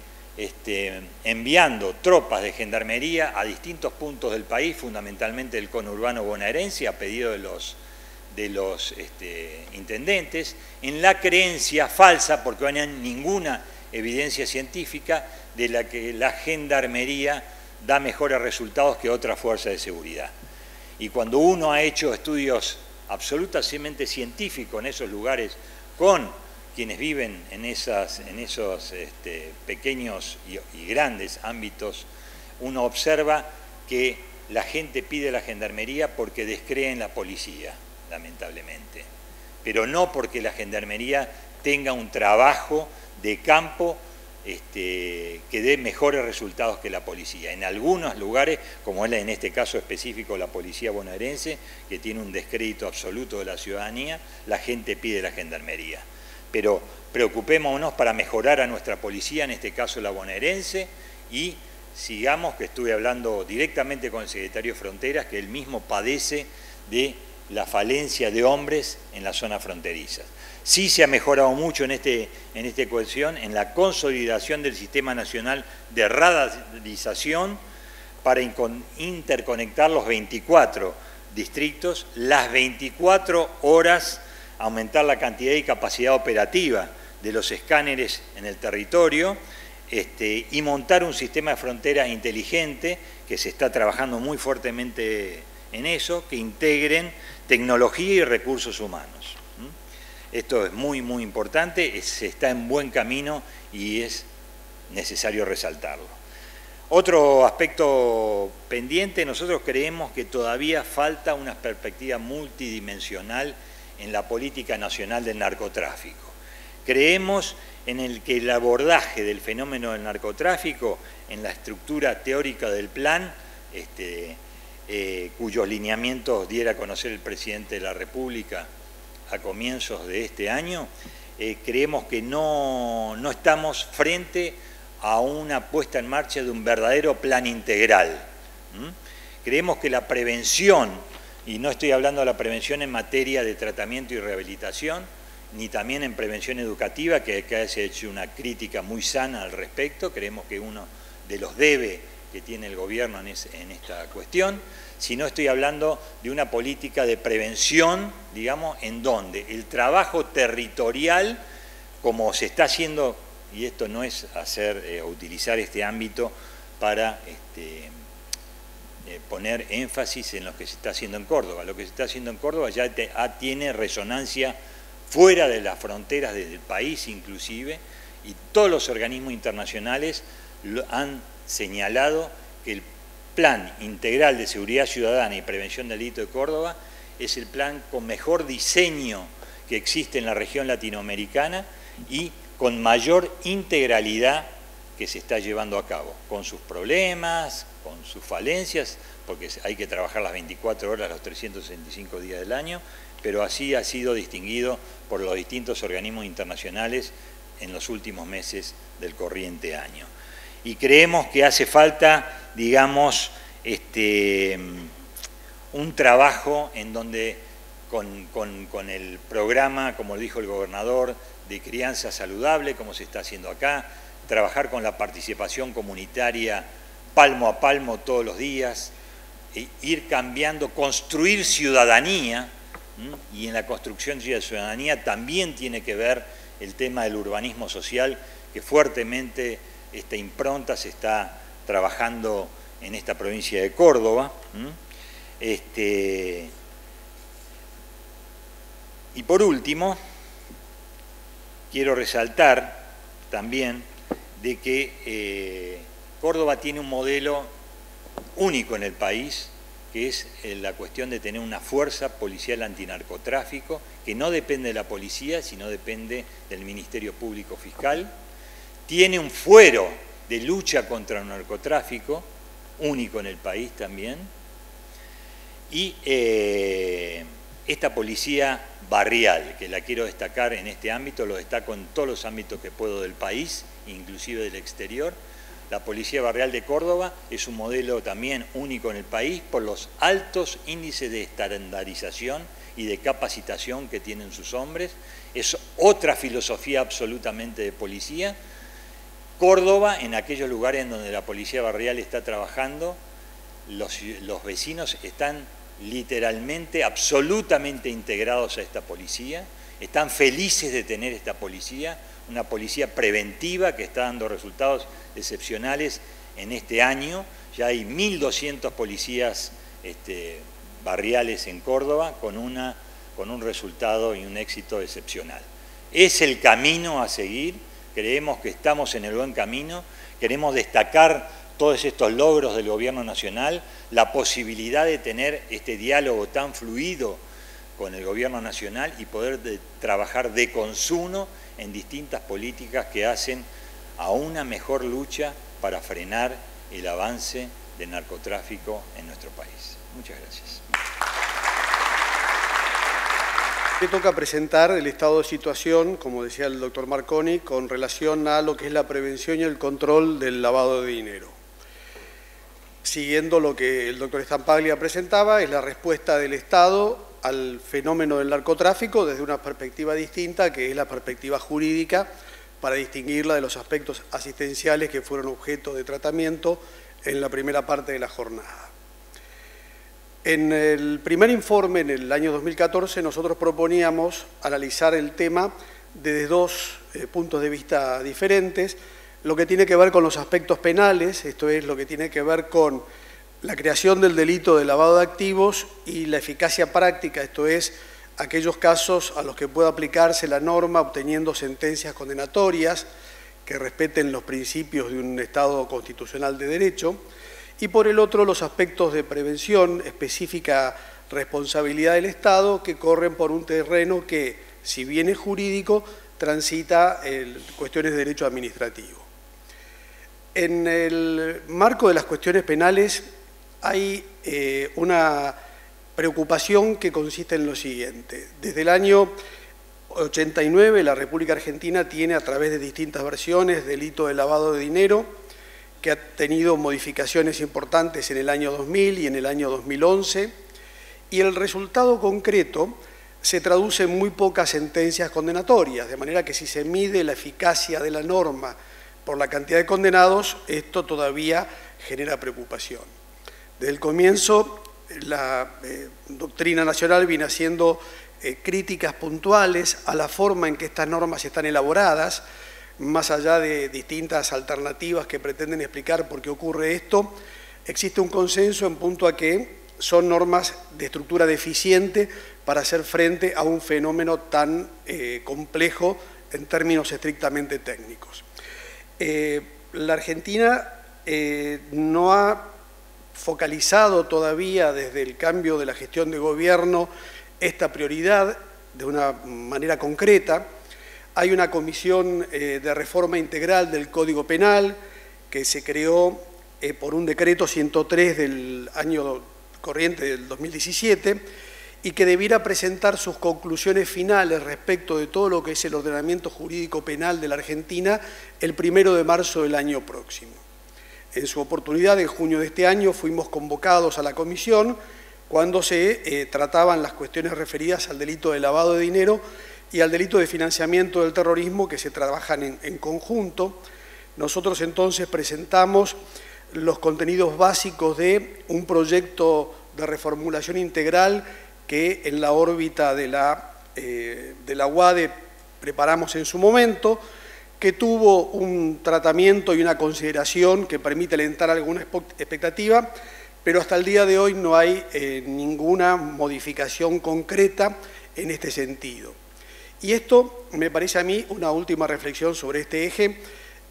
enviando tropas de gendarmería a distintos puntos del país, fundamentalmente del conurbano bonaerense, a pedido de los intendentes, en la creencia falsa, porque no hay ninguna evidencia científica, de la que la gendarmería da mejores resultados que otras fuerzas de seguridad. Y cuando uno ha hecho estudios absolutamente científicos en esos lugares con quienes viven en esos pequeños y grandes ámbitos, uno observa que la gente pide la gendarmería porque descree en la policía, lamentablemente, pero no porque la gendarmería tenga un trabajo de campo que dé mejores resultados que la policía. En algunos lugares, como es en este caso específico la policía bonaerense, que tiene un descrédito absoluto de la ciudadanía, la gente pide la gendarmería. Pero preocupémonos para mejorar a nuestra policía, en este caso la bonaerense, y sigamos, que estuve hablando directamente con el secretario de Fronteras, que él mismo padece de la falencia de hombres en las zonas fronterizas. Sí se ha mejorado mucho en esta cuestión, en la consolidación del Sistema Nacional de Radarización para interconectar los 24 distritos, las 24 horas, aumentar la cantidad y capacidad operativa de los escáneres en el territorio, y montar un sistema de fronteras inteligente, que se está trabajando muy fuertemente en eso, que integren tecnología y recursos humanos. Esto es muy, muy importante, se está en buen camino y es necesario resaltarlo. Otro aspecto pendiente, nosotros creemos que todavía falta una perspectiva multidimensional en la política nacional del narcotráfico. Creemos en el abordaje del fenómeno del narcotráfico, en la estructura teórica del plan, cuyos lineamientos diera a conocer el presidente de la República a comienzos de este año, creemos que no estamos frente a una puesta en marcha de un verdadero plan integral. Creemos que la prevención, y no estoy hablando de la prevención en materia de tratamiento y rehabilitación, ni también en prevención educativa, que acá se ha hecho una crítica muy sana al respecto, creemos que uno de los debe que tiene el gobierno en esta cuestión, sino estoy hablando de una política de prevención, digamos, en donde el trabajo territorial, como se está haciendo, y esto no es utilizar este ámbito para poner énfasis en lo que se está haciendo en Córdoba. Lo que se está haciendo en Córdoba ya tiene resonancia fuera de las fronteras del país inclusive, y todos los organismos internacionales han señalado que el Plan Integral de Seguridad Ciudadana y Prevención del Delito de Córdoba es el plan con mejor diseño que existe en la región latinoamericana y con mayor integralidad que se está llevando a cabo, con sus problemas, con sus falencias, porque hay que trabajar las 24 horas, los 365 días del año, pero así ha sido distinguido por los distintos organismos internacionales en los últimos meses del corriente año. Y creemos que hace falta, digamos, un trabajo en donde con el programa, como dijo el gobernador, de crianza saludable, como se está haciendo acá, trabajar con la participación comunitaria palmo a palmo todos los días, ir cambiando, construir ciudadanía, y en la construcción de ciudadanía también tiene que ver el tema del urbanismo social, que fuertemente esta impronta se está trabajando en esta provincia de Córdoba. Y por último, quiero resaltar también de que Córdoba tiene un modelo único en el país, que es la cuestión de tener una fuerza policial antinarcotráfico, que no depende de la policía, sino depende del Ministerio Público Fiscal. Tiene un fuero de lucha contra el narcotráfico, único en el país también. Y esta policía barrial, que la quiero destacar en este ámbito, lo destaco en todos los ámbitos que puedo del país inclusive del exterior. La Policía Barrial de Córdoba es un modelo también único en el país por los altos índices de estandarización y de capacitación que tienen sus hombres. Es otra filosofía absolutamente de policía. Córdoba, en aquellos lugares en donde la Policía Barrial está trabajando, los vecinos están literalmente, absolutamente integrados a esta policía, están felices de tener esta policía, una policía preventiva que está dando resultados excepcionales en este año. Ya hay 1.200 policías barriales en Córdoba con un resultado y un éxito excepcional. Es el camino a seguir, creemos que estamos en el buen camino, queremos destacar todos estos logros del Gobierno Nacional, la posibilidad de tener este diálogo tan fluido con el Gobierno Nacional y poder trabajar de consumo en distintas políticas que hacen a una mejor lucha para frenar el avance del narcotráfico en nuestro país. Muchas gracias. Me toca presentar el estado de situación, como decía el doctor Marconi, con relación a lo que es la prevención y el control del lavado de dinero. Siguiendo lo que el doctor Stampaglia presentaba, es la respuesta del Estado al fenómeno del narcotráfico desde una perspectiva distinta, que es la perspectiva jurídica, para distinguirla de los aspectos asistenciales que fueron objeto de tratamiento en la primera parte de la jornada. En el primer informe, en el año 2014, nosotros proponíamos analizar el tema desde dos puntos de vista diferentes, lo que tiene que ver con los aspectos penales, esto es lo que tiene que ver con la creación del delito de lavado de activos y la eficacia práctica, esto es, aquellos casos a los que pueda aplicarse la norma obteniendo sentencias condenatorias que respeten los principios de un Estado constitucional de derecho, y por el otro los aspectos de prevención, específica responsabilidad del Estado, que corren por un terreno que, si bien es jurídico, transita cuestiones de derecho administrativo. En el marco de las cuestiones penales hay una preocupación que consiste en lo siguiente. Desde el año 89 la República Argentina tiene a través de distintas versiones delito de lavado de dinero, que ha tenido modificaciones importantes en el año 2000 y en el año 2011, y el resultado concreto se traduce en muy pocas sentencias condenatorias, de manera que si se mide la eficacia de la norma por la cantidad de condenados, esto todavía genera preocupación. Desde el comienzo, la doctrina nacional viene haciendo críticas puntuales a la forma en que estas normas están elaboradas, más allá de distintas alternativas que pretenden explicar por qué ocurre esto. Existe un consenso en punto a que son normas de estructura deficiente para hacer frente a un fenómeno tan complejo en términos estrictamente técnicos. La Argentina no ha focalizado todavía desde el cambio de la gestión de gobierno esta prioridad de una manera concreta. Hay una comisión de reforma integral del Código Penal que se creó por un decreto 103 del año corriente del 2017 y que debiera presentar sus conclusiones finales respecto de todo lo que es el ordenamiento jurídico penal de la Argentina el 1 de marzo del año próximo. En su oportunidad, en junio de este año, fuimos convocados a la comisión cuando se trataban las cuestiones referidas al delito de lavado de dinero y al delito de financiamiento del terrorismo, que se trabajan en conjunto. Nosotros entonces presentamos los contenidos básicos de un proyecto de reformulación integral que en la órbita de la UADE preparamos en su momento, que tuvo un tratamiento y una consideración que permite alentar alguna expectativa, pero hasta el día de hoy no hay ninguna modificación concreta en este sentido. Y esto me parece a mí una última reflexión sobre este eje,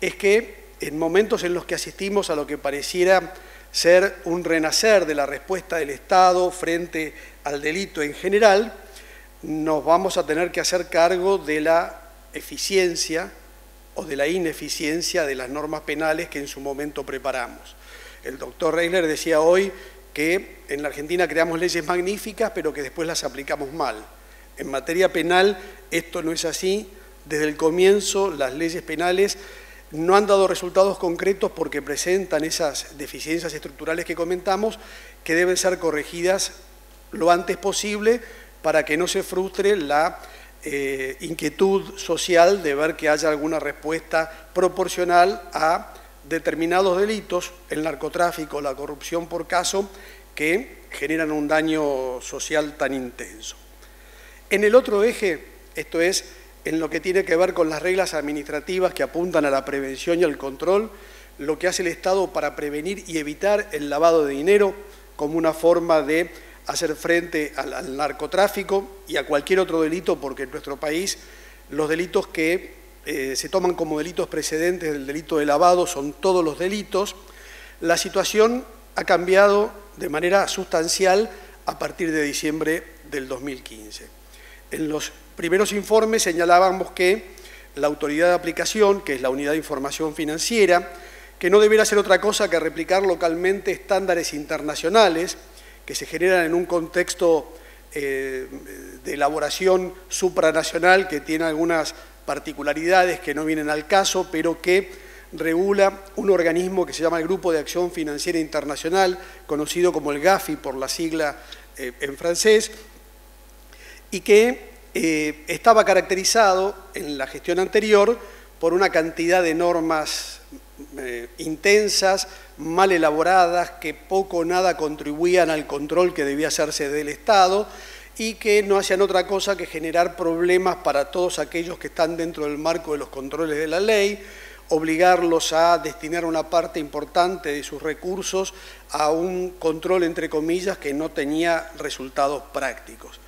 es que en momentos en los que asistimos a lo que pareciera ser un renacer de la respuesta del Estado frente al delito en general, nos vamos a tener que hacer cargo de la eficiencia o de la ineficiencia de las normas penales que en su momento preparamos. El doctor Reisler decía hoy que en la Argentina creamos leyes magníficas, pero que después las aplicamos mal. En materia penal esto no es así. Desde el comienzo las leyes penales no han dado resultados concretos porque presentan esas deficiencias estructurales que comentamos, que deben ser corregidas lo antes posible para que no se frustre la inquietud social de ver que haya alguna respuesta proporcional a determinados delitos, el narcotráfico, la corrupción por caso, que generan un daño social tan intenso. En el otro eje, esto es, en lo que tiene que ver con las reglas administrativas que apuntan a la prevención y al control, lo que hace el Estado para prevenir y evitar el lavado de dinero como una forma de hacer frente al narcotráfico y a cualquier otro delito, porque en nuestro país los delitos que se toman como delitos precedentes del delito de lavado son todos los delitos. La situación ha cambiado de manera sustancial a partir de diciembre del 2015. En los primeros informes señalábamos que la autoridad de aplicación, que es la Unidad de Información Financiera, que no debiera ser otra cosa que replicar localmente estándares internacionales que se generan en un contexto de elaboración supranacional que tiene algunas particularidades que no vienen al caso, pero que regula un organismo que se llama el Grupo de Acción Financiera Internacional, conocido como el GAFI por la sigla en francés, y que estaba caracterizado en la gestión anterior por una cantidad de normas intensas, mal elaboradas, que poco o nada contribuían al control que debía hacerse del Estado y que no hacían otra cosa que generar problemas para todos aquellos que están dentro del marco de los controles de la ley, obligarlos a destinar una parte importante de sus recursos a un control, entre comillas, que no tenía resultados prácticos.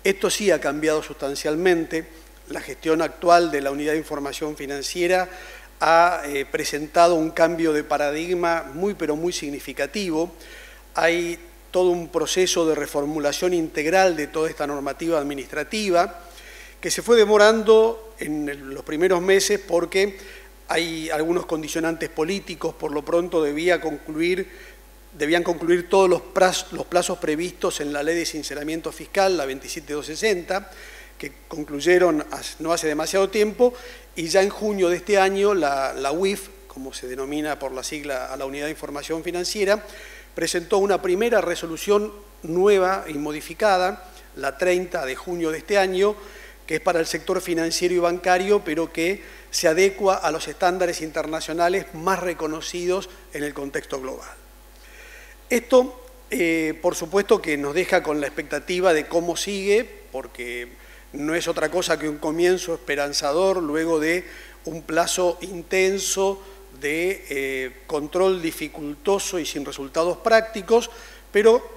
Esto sí ha cambiado sustancialmente. La gestión actual de la Unidad de Información Financiera ha presentado un cambio de paradigma muy, pero muy significativo. Hay todo un proceso de reformulación integral de toda esta normativa administrativa que se fue demorando en los primeros meses porque hay algunos condicionantes políticos. Por lo pronto debían concluir todos los plazos previstos en la Ley de Sinceramiento Fiscal, la 27260, que concluyeron no hace demasiado tiempo, y ya en junio de este año la UIF, como se denomina por la sigla a la Unidad de Información Financiera, presentó una primera resolución nueva y modificada, la 30 de junio de este año, que es para el sector financiero y bancario, pero que se adecua a los estándares internacionales más reconocidos en el contexto global. Esto, por supuesto, que nos deja con la expectativa de cómo sigue, porque no es otra cosa que un comienzo esperanzador luego de un plazo intenso de control dificultoso y sin resultados prácticos, pero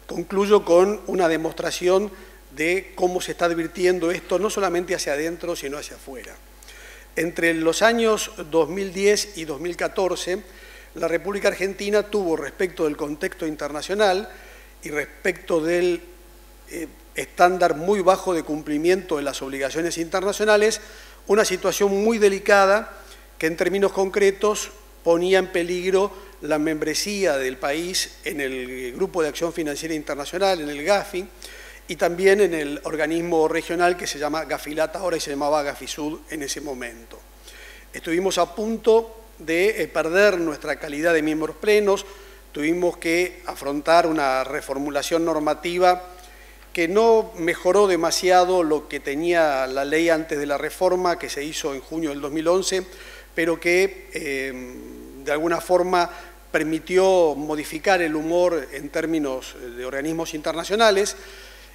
concluyo con una demostración de cómo se está advirtiendo esto, no solamente hacia adentro, sino hacia afuera. Entre los años 2010 y 2014, la República Argentina tuvo, respecto del contexto internacional y respecto del estándar muy bajo de cumplimiento de las obligaciones internacionales, una situación muy delicada que en términos concretos ponía en peligro la membresía del país en el Grupo de Acción Financiera Internacional, en el GAFI, y también en el organismo regional que se llama GAFILAT ahora y se llamaba GAFISUD en ese momento. Estuvimos a punto de perder nuestra calidad de miembros plenos, tuvimos que afrontar una reformulación normativa que no mejoró demasiado lo que tenía la ley antes de la reforma, que se hizo en junio del 2011, pero que de alguna forma permitió modificar el humor en términos de organismos internacionales,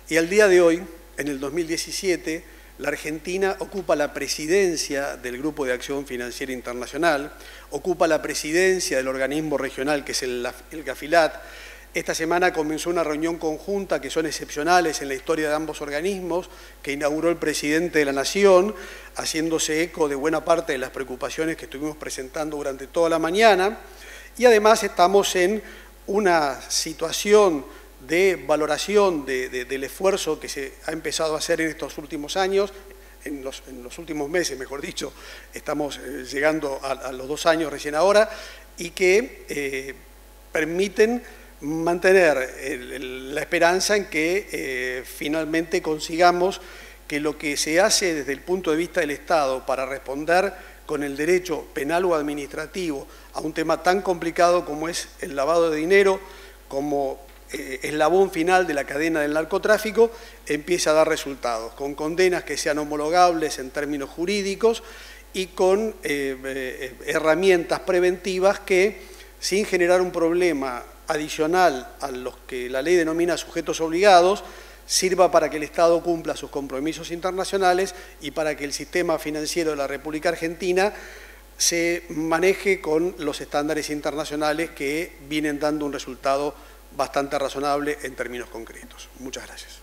y al día de hoy, en el 2017, la Argentina ocupa la presidencia del Grupo de Acción Financiera Internacional, ocupa la presidencia del organismo regional que es el GAFILAT. Esta semana comenzó una reunión conjunta que son excepcionales en la historia de ambos organismos, que inauguró el presidente de la Nación, haciéndose eco de buena parte de las preocupaciones que estuvimos presentando durante toda la mañana. Y además estamos en una situación de valoración del esfuerzo que se ha empezado a hacer en estos últimos años, en los últimos meses, mejor dicho, estamos llegando a los 2 años recién ahora, y que permiten mantener la esperanza en que finalmente consigamos que lo que se hace desde el punto de vista del Estado para responder con el derecho penal o administrativo a un tema tan complicado como es el lavado de dinero, como eslabón final de la cadena del narcotráfico, empieza a dar resultados, con condenas que sean homologables en términos jurídicos y con herramientas preventivas que, sin generar un problema adicional a los que la ley denomina sujetos obligados, sirva para que el Estado cumpla sus compromisos internacionales y para que el sistema financiero de la República Argentina se maneje con los estándares internacionales que vienen dando un resultado bastante razonable en términos concretos. Muchas gracias.